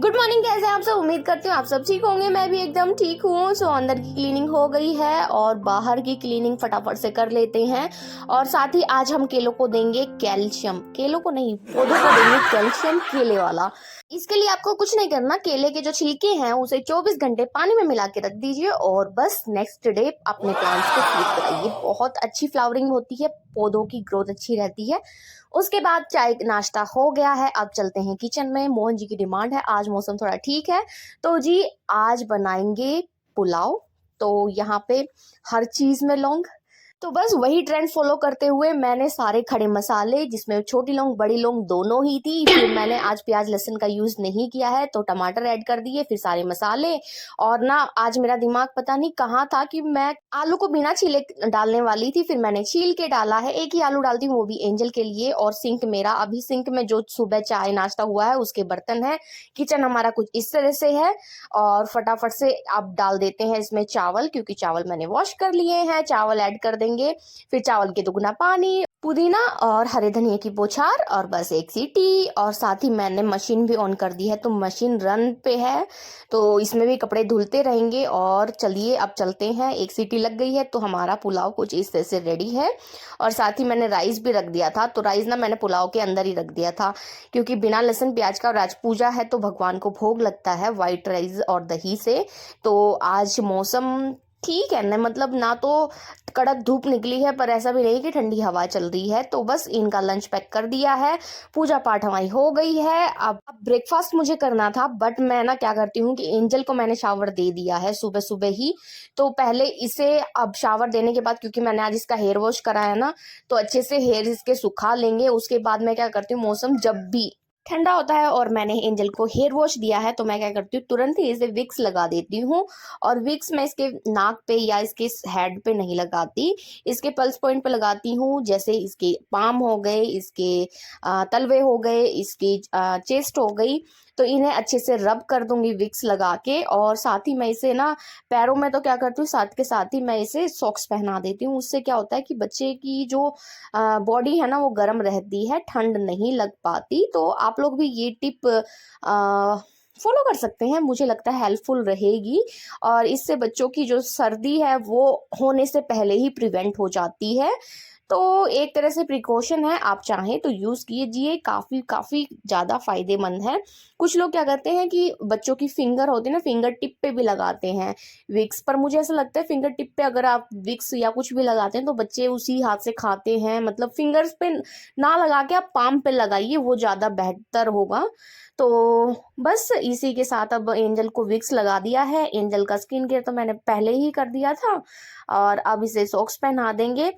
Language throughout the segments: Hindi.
Good morning. कैसे हैं आप सब? उम्मीद करती हूँ आप सब ठीक होंगे। मैं भी एकदम ठीक हूँ। सो अंदर की क्लीनिंग हो गई है और बाहर की क्लीनिंग फटाफट से कर लेते हैं। और साथ ही आज हम केलों को देंगे कैल्शियम, केलों को नहीं पौधों को देंगे कैल्शियम, केले वाला। इसके लिए आपको कुछ नहीं करना, केले के जो छिलके हैं उसे 24 घंटे पानी में मिला के रख दीजिए और बस नेक्स्ट डे अपने प्लांट्स को फीड कराइए। बहुत अच्छी फ्लावरिंग होती है, पौधों की ग्रोथ अच्छी रहती है। उसके बाद चाय नाश्ता हो गया है, अब चलते हैं किचन में। मोहन जी की डिमांड है, आज मौसम थोड़ा ठीक है तो जी आज बनाएंगे पुलाव। तो यहाँ पे हर चीज में लौंग, तो बस वही ट्रेंड फॉलो करते हुए मैंने सारे खड़े मसाले, जिसमें छोटी लौंग बड़ी लौंग दोनों ही थी, फिर मैंने आज प्याज लहसुन का यूज नहीं किया है तो टमाटर ऐड कर दिए, फिर सारे मसाले। और ना आज मेरा दिमाग पता नहीं कहाँ था कि मैं आलू को बिना छीले डालने वाली थी, फिर मैंने छील के डाला है। एक ही आलू डालती हूँ, वो भी एंजल के लिए। और सिंक मेरा अभी सिंक में जो सुबह चाय नाश्ता हुआ है उसके बर्तन है। किचन हमारा कुछ इस तरह से है और फटाफट से अब डाल देते हैं इसमें चावल, क्योंकि चावल मैंने वॉश कर लिए हैं। चावल ऐड कर देंगे, फिर चावल के दुगना पानी, पुदीना और हरे धनिया की बौछार और बस एक सीटी। और साथ ही मैंने मशीन भी ऑन कर दी है, तो मशीन रन पे है, तो इसमें भी कपड़े धुलते रहेंगे। और चलिए अब चलते हैं, एक सीटी लग गई है तो हमारा पुलाव कुछ इस तरह से रेडी है। और साथ ही मैंने राइस भी रख दिया था, तो राइस ना मैंने पुलाव के अंदर ही रख दिया था, क्योंकि बिना लहसुन प्याज का राज पूजा है तो भगवान को भोग लगता है वाइट राइस और दही से। तो आज मौसम ठीक है ना, मतलब ना तो कड़क धूप निकली है पर ऐसा भी नहीं कि ठंडी हवा चल रही है। तो बस इनका लंच पैक कर दिया है, पूजा पाठ हमारी हो गई है। अब ब्रेकफास्ट मुझे करना था, बट मैं ना क्या करती हूँ कि एंजल को मैंने शावर दे दिया है सुबह सुबह ही। तो पहले इसे अब शावर देने के बाद, क्योंकि मैंने आज इसका हेयर वॉश कराया ना, तो अच्छे से हेयर इसके सुखा लेंगे। उसके बाद मैं क्या करती हूँ, मौसम जब भी ठंडा होता है और मैंने एंजल को हेयर वॉश दिया है तो मैं क्या करती हूँ, तुरंत ही इसे विक्स लगा देती हूँ। और विक्स मैं इसके नाक पे या इसके हेड पे नहीं लगाती, इसके पल्स पॉइंट पे लगाती हूँ। जैसे इसके पाम हो गए, इसके तलवे हो गए, इसकी चेस्ट हो गई, तो इन्हें अच्छे से रब कर दूंगी विक्स लगा के। और साथ ही मैं इसे ना पैरों में तो क्या करती हूँ, साथ के साथ ही मैं इसे सॉक्स पहना देती हूँ। उससे क्या होता है कि बच्चे की जो बॉडी है ना वो गर्म रहती है, ठंड नहीं लग पाती। तो आप लोग भी ये टिप फॉलो कर सकते हैं, मुझे लगता है हेल्पफुल रहेगी। और इससे बच्चों की जो सर्दी है वो होने से पहले ही प्रिवेंट हो जाती है। तो एक तरह से प्रिकॉशन है, आप चाहें तो यूज कीजिए, काफी काफी ज्यादा फायदेमंद है। कुछ लोग क्या करते हैं कि बच्चों की फिंगर होती है ना, फिंगर टिप पे भी लगाते हैं विक्स, पर मुझे ऐसा लगता है फिंगर टिप पे अगर आप विक्स या कुछ भी लगाते हैं तो बच्चे उसी हाथ से खाते हैं। मतलब फिंगर्स पे ना लगा के आप पाम पे लगाइए, वो ज्यादा बेहतर होगा। तो बस इसी के साथ अब एंजल को विक्स लगा दिया है। एंजल का स्किन केयर तो मैंने पहले ही कर दिया था और अब इसे सॉक्स पहना देंगे।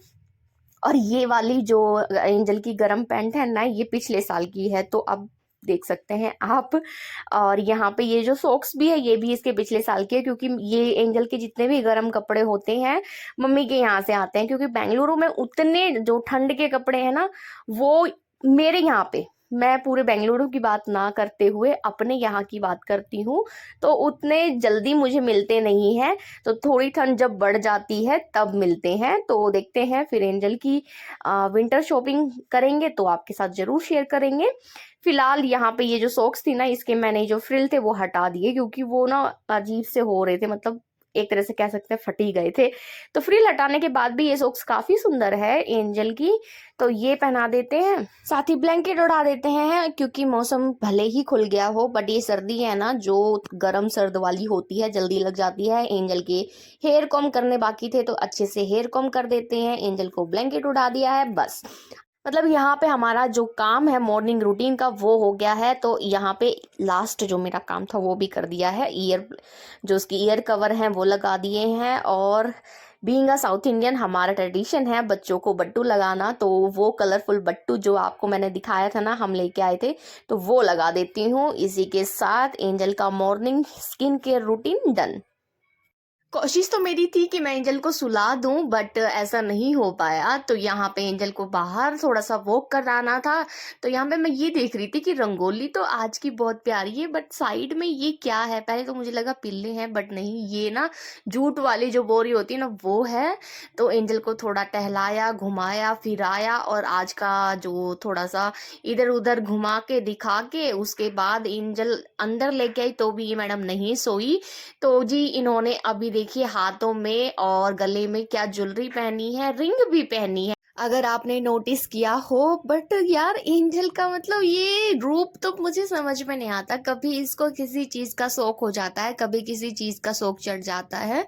और ये वाली जो एंजल की गरम पैंट है ना, ये पिछले साल की है, तो अब देख सकते हैं आप। और यहाँ पे ये जो सॉक्स भी है ये भी इसके पिछले साल के है, क्योंकि ये एंजल के जितने भी गर्म कपड़े होते हैं मम्मी के यहाँ से आते हैं, क्योंकि बेंगलुरु में उतने जो ठंड के कपड़े हैं ना, वो मेरे यहाँ पे, मैं पूरे बेंगलुरु की बात ना करते हुए अपने यहाँ की बात करती हूँ, तो उतने जल्दी मुझे मिलते नहीं है। तो थोड़ी ठंड जब बढ़ जाती है तब मिलते हैं। तो देखते हैं, फिर एंजल की विंटर शॉपिंग करेंगे तो आपके साथ जरूर शेयर करेंगे। फिलहाल यहाँ पे ये जो सॉक्स थी ना, इसके मैंने जो फ्रिल थे वो हटा दिए, क्योंकि वो ना अजीब से हो रहे थे, मतलब एक तरह से कह सकते हैं फट ही गए थे। तो फ्रिल हटाने के बाद भी ये सॉक्स काफी सुंदर है एंजल की, तो ये पहना देते हैं। साथ ही ब्लैंकेट उड़ा देते हैं, क्योंकि मौसम भले ही खुल गया हो बट ये सर्दी है ना जो गर्म सर्द वाली होती है, जल्दी लग जाती है। एंजल के हेयर कॉम करने बाकी थे तो अच्छे से हेयर कॉम कर देते हैं। एंजल को ब्लैंकेट उड़ा दिया है, बस मतलब यहाँ पे हमारा जो काम है मॉर्निंग रूटीन का वो हो गया है। तो यहाँ पे लास्ट जो मेरा काम था वो भी कर दिया है, ईयर जो उसकी ईयर कवर है वो लगा दिए हैं। और बीइंग अ साउथ इंडियन हमारा ट्रेडिशन है बच्चों को बट्टू लगाना, तो वो कलरफुल बट्टू जो आपको मैंने दिखाया था ना, हम लेके आए थे, तो वो लगा देती हूँ। इसी के साथ एंजल का morning skin care routine done. कोशिश तो मेरी थी कि मैं एंजल को सुला दूं, बट ऐसा नहीं हो पाया। तो यहाँ पे एंजल को बाहर थोड़ा सा वॉक कराना था। तो यहाँ पे मैं ये देख रही थी कि रंगोली तो आज की बहुत प्यारी है, बट साइड में ये क्या है। पहले तो मुझे लगा पिल्ले हैं, बट नहीं, ये ना जूट वाली जो बोरी होती है ना, वो है। तो एंजल को थोड़ा टहलाया, घुमाया फिराया, और आज का जो थोड़ा सा इधर उधर घुमा के दिखा के उसके बाद एंजल अंदर लेके आई, तो भी ये मैडम नहीं सोई। तो जी इन्होंने अभी देखिए हाथों में और गले में क्या ज्वेलरी पहनी है, रिंग भी पहनी है, अगर आपने नोटिस किया हो। बट यार एंजल का मतलब ये रूप तो मुझे समझ में नहीं आता। कभी इसको किसी चीज का शौक हो जाता है, कभी किसी चीज का शौक चढ़ जाता है।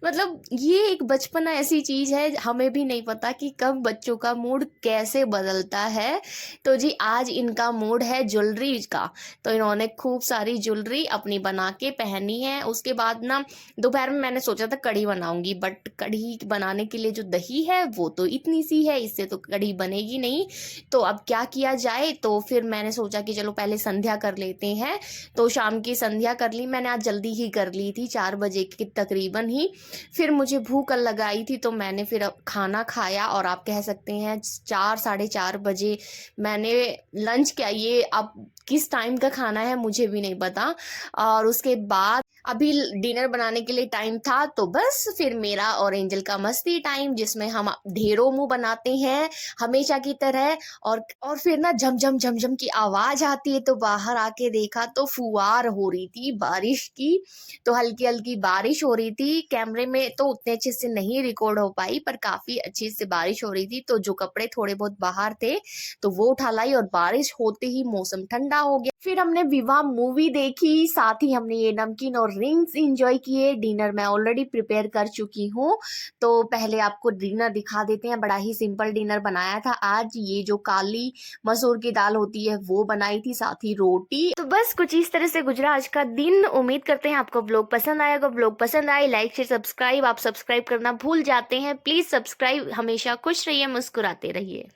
मतलब ये एक बचपना ऐसी चीज है, हमें भी नहीं पता कि कब बच्चों का मूड कैसे बदलता है। तो जी आज इनका मूड है ज्वेलरी का। तो इन्होंने खूब सारी ज्वेलरी अपनी बना के पहनी है। उसके बाद ना दोपहर में मैंने सोचा था कढ़ी बनाऊंगी, बट कढ़ी बनाने के लिए जो दही है वो तो इतनी सी है, इससे तो कढ़ी बनेगी नहीं। तो अब क्या किया जाए, तो फिर मैंने सोचा कि चलो पहले संध्या कर लेते हैं। तो शाम की संध्या कर ली मैंने, आज जल्दी ही कर ली थी, 4 बजे के तकरीबन ही। फिर मुझे भूख लगाई थी, तो मैंने फिर अब खाना खाया, और आप कह सकते हैं 4 साढ़े 4 बजे मैंने लंच किया। ये अब किस टाइम का खाना है मुझे भी नहीं पता। और उसके बाद अभी डिनर बनाने के लिए टाइम था, तो बस फिर मेरा और एंजल का मस्ती टाइम, जिसमें हम ढेरों मुंह बनाते हैं हमेशा की तरह। और फिर ना झमझम झमझम की आवाज आती है, तो बाहर आके देखा तो फुहार हो रही थी बारिश की। तो हल्की हल्की बारिश हो रही थी, कैमरे में तो उतने अच्छे से नहीं रिकॉर्ड हो पाई, पर काफी अच्छी से बारिश हो रही थी। तो जो कपड़े थोड़े बहुत बाहर थे तो वो उठा लाई, और बारिश होते ही मौसम ठंडा हो गया। फिर हमने विवाह मूवी देखी, साथ ही हमने ये नमकीन और रिंग्स एंजॉय किए। डिनर मैं ऑलरेडी प्रिपेयर कर चुकी हूँ, तो पहले आपको डिनर दिखा देते हैं। बड़ा ही सिंपल डिनर बनाया था आज। ये जो काली मसूर की दाल होती है वो बनाई थी, साथ ही रोटी। तो बस कुछ इस तरह से गुजरा आज का दिन। उम्मीद करते हैं आपको ब्लॉग पसंद आएगा। ब्लॉग पसंद आए लाइक शेयर सब्सक्राइब, आप सब्सक्राइब करना भूल जाते हैं, प्लीज सब्सक्राइब। हमेशा खुश रहिए, मुस्कुराते रहिए।